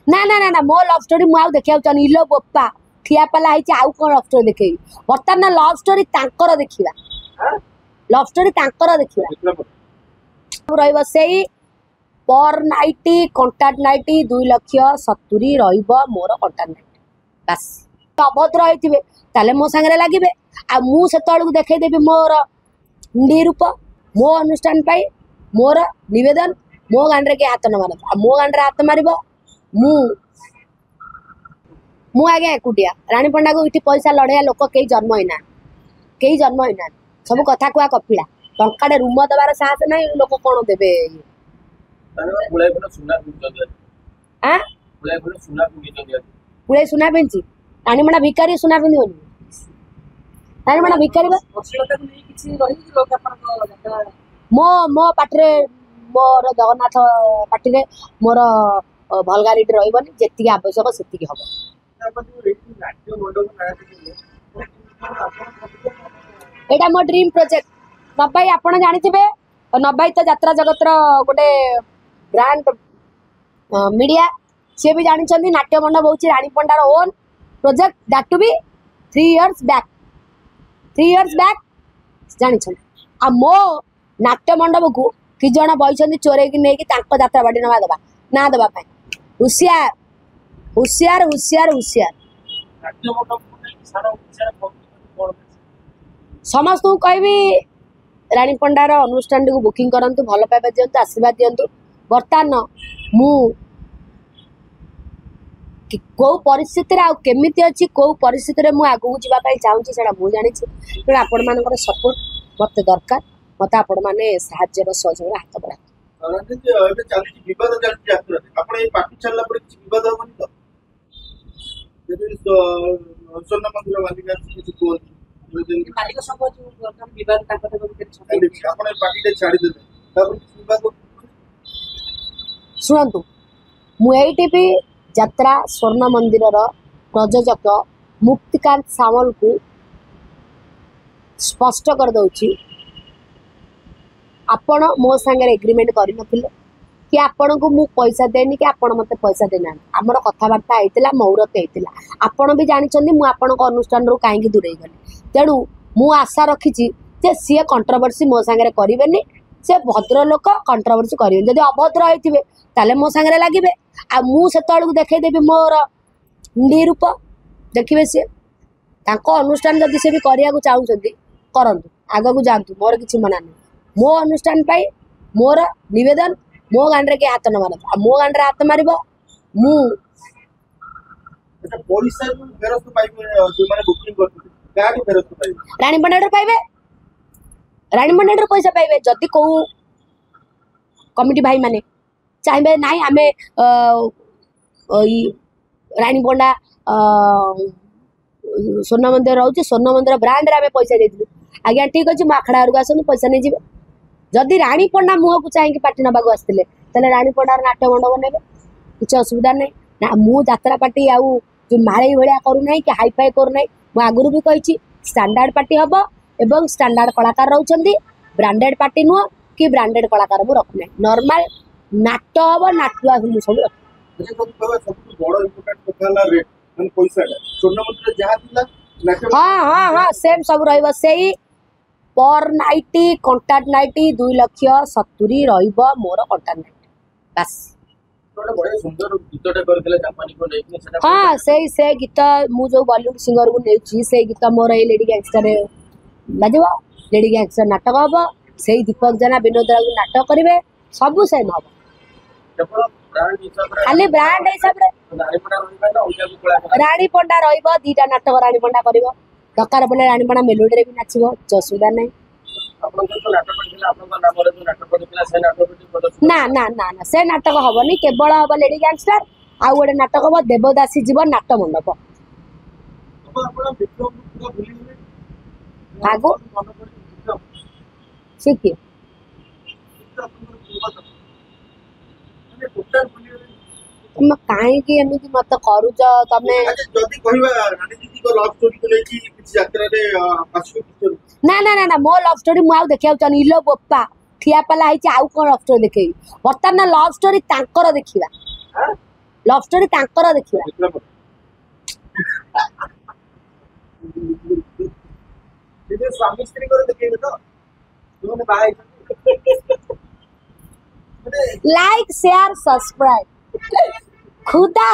ना ना ना ना मो लव स्टोरी मु आउ देखिया चाहनी इलो बोपा ठिया पाला आइछि आउ कोन लव स्टोरी देखै वर्तमान लव स्टोरी तांकर देखिबा लव स्टोरी तांकर देखिबा रहइबो सेही पर नाइटी कॉन्टैक्ट नाइटी 2,70,000 रहइबो मोर कॉन्टैक्ट नाइटी बस अभद्र होइथिबे ताले मो संगे लागिबे आ मु सेतळु देखै देबी मोर निरूप मो अनुष्ठान पाई मोर निवेदन मो गांडरे के हाथ न मार आ मो गांडरे हाथ मारिबो मु मु आगे एकुटिया रानी पंडा को इति पैसा लड़िया लोक कई जन्म होइना सब कथा कुआ कपिला टंकाडे रूम दबार साहस नै लोक कोन देबे पुळे सुना पेंची रानी पंडा भिकारी सुना पिंदी होनी रानी पंडा भिकारी मो मो पाटरे मोर जगन्नाथ पार्टी मोर भलगारी रही जेति आवश्यक से हम एटा मो ड्रीम प्रोजेक्ट नबाई आपण जानिथिबे नबाई तो यात्रा जगत गोटे ब्रांड मीडिया सी भी जानी नाट्य मंडप हूँ रानी पंडार on project that to be 3 years back जानी आ मो नाट्य मंडप को कि जन बही चोरे की नहीं यात्रा बाड़ी ना दबा ना दबा हुशियार हुशियार हुशियार हुशियार समस्त कहबी रानी पंडार अनुष्ठान को बुकिंग करंतु भल पाइबा दियंतु आशीर्वाद दियंतु बर्तमान मु कौ परिस्थिति आ केमिति अछि कौ परिस्थिति रे मु आगु जीवा पई चाहूची सेडा मु जानि छी तेणु आपण मानकर सपोर्ट मते दरकार मते आपण माने सहाय्य रो सहयोग हाथ बढ़ा एबे चालछि विवाद चालछि यात्रा आपण ए पार्टी चलला पर किछि विवाद होबनी तो यदि सोना मंदिर मालिक किछि कोन मालिक सब जो विवाद का कथा को आपण ए पार्टी ते छाडी देले तब किछि विवाद सुनंतु मु एटीपी यात्रा स्वर्ण मंदिर प्रयोजक मुक्तिकांत सामल को स्पष्ट कर दउछि आपण मो संगे एग्रीमेंट करि नथिले कि आपण को मु पैसा देनी कि आपण मते पैसा देना हमर कथावार्ता आइतिला मौरत आइतिला आपण भी जानि छथि मु आपण को अनुष्ठान रो काहे की दूरे गली तेणु मु आशा रखी जे सी कंट्रोवर्सी मो संगे करिवेनी से भद्र लोक कंट्रोवर्सी करिवे जदि अभद्र होइथिबे ताले मो संगे लागिबे आ मु सेतळु देखै देबी मोर निरूप देखिबे से तांको अनुष्ठान जदि से भी करिया को चाहउछथि करंतु आगो को जानतु मोर किछि मना नै मो अनुष्ठान पाई मोर निवेदन मो गांडरे के हाथ न मार आ मो गांडरे हाथ मारिबो मु पैसा फेरस्त पाइबे जो माने बुकिंग करथि काटो फेरस्त पाइबे रानी पंडाडर पैसा पाइबे जदि को कमिटी भाई माने चाहिए ना आम रानी पंडा स्वर्ण मंदिर रोचे स्वर्ण मंदिर ब्रांड रे पैसा देती आज्ञा ठीक अच्छे मो आखड़ा घर आसतु पैसा नहीं जी जदि रानी पंडा मुह को चाहिए पार्टी नवाक आसते रानी पंडार नाट्य मंडप ने किसी असुविधा नहीं ना मु यात्रा पार्टी आउ जो मारे भाया करूना कि हाईफाई करूना मु आगुरी भी कही स्टैंडर्ड पार्टी हम एवं स्टैंडर्ड कलाकार रोचे ब्रांडेड पार्टी नुह कि ब्रांडेड कलाकार मु रखुना नॉर्मल नाट्य हम नाट्य सब हाँ हाँ हाँ सेम सब रही से पर नाइटी कॉन्टैक्ट नाइटी 2,70,000 रहिबो मोर कॉन्टैक्ट नाइटी बस हाँ से गीत मु जो बॉलीवुड सिंगर को नेउची से गीत मोर ए लेडी गैंगस्टर बाजबो लेडी गैंगस्टर नाटक हम से दीपक जना विनोद राव नाटक करेंगे सब सेम हम खाली ब्रांड हिसाब रे रानी पंडा रहिबो दीटा नाटक रानी पंडा करिवो दरकार पड़े रानी पंडा मेलोडी रे भी नाचिबो असुविधा नहीं ना ना ना ना से नाटक हबनी केवल हम लेडी गैंगस्टर आ गोटे नाटक हम देवदासी जीवन नाट्य मंडप आगो सीखिए तुम कहीं एमती मत करुच तमे ना ना ना ना मो लव स्टोरी मु देखिया चाहनी इलो बोपा ठिया पाला आइछि आउ कोन लव स्टोरी देखै वर्तमान लव स्टोरी तांकर देखिबा ଲଭ୍ ଷ୍ଟୋରି ତାଙ୍କର ଦେଖିବା। ଦେଖିଲା ପରେ କିନ୍ତୁ ସ୍ୱାମୀ ସ୍ତ୍ରୀଙ୍କର ଦେଖେଇବେ ତ ଯୋଉମାନେ ବାହା ହେଇଛନ୍ତି ମାନେ लाइक शेयर सब्सक्राइब खुदा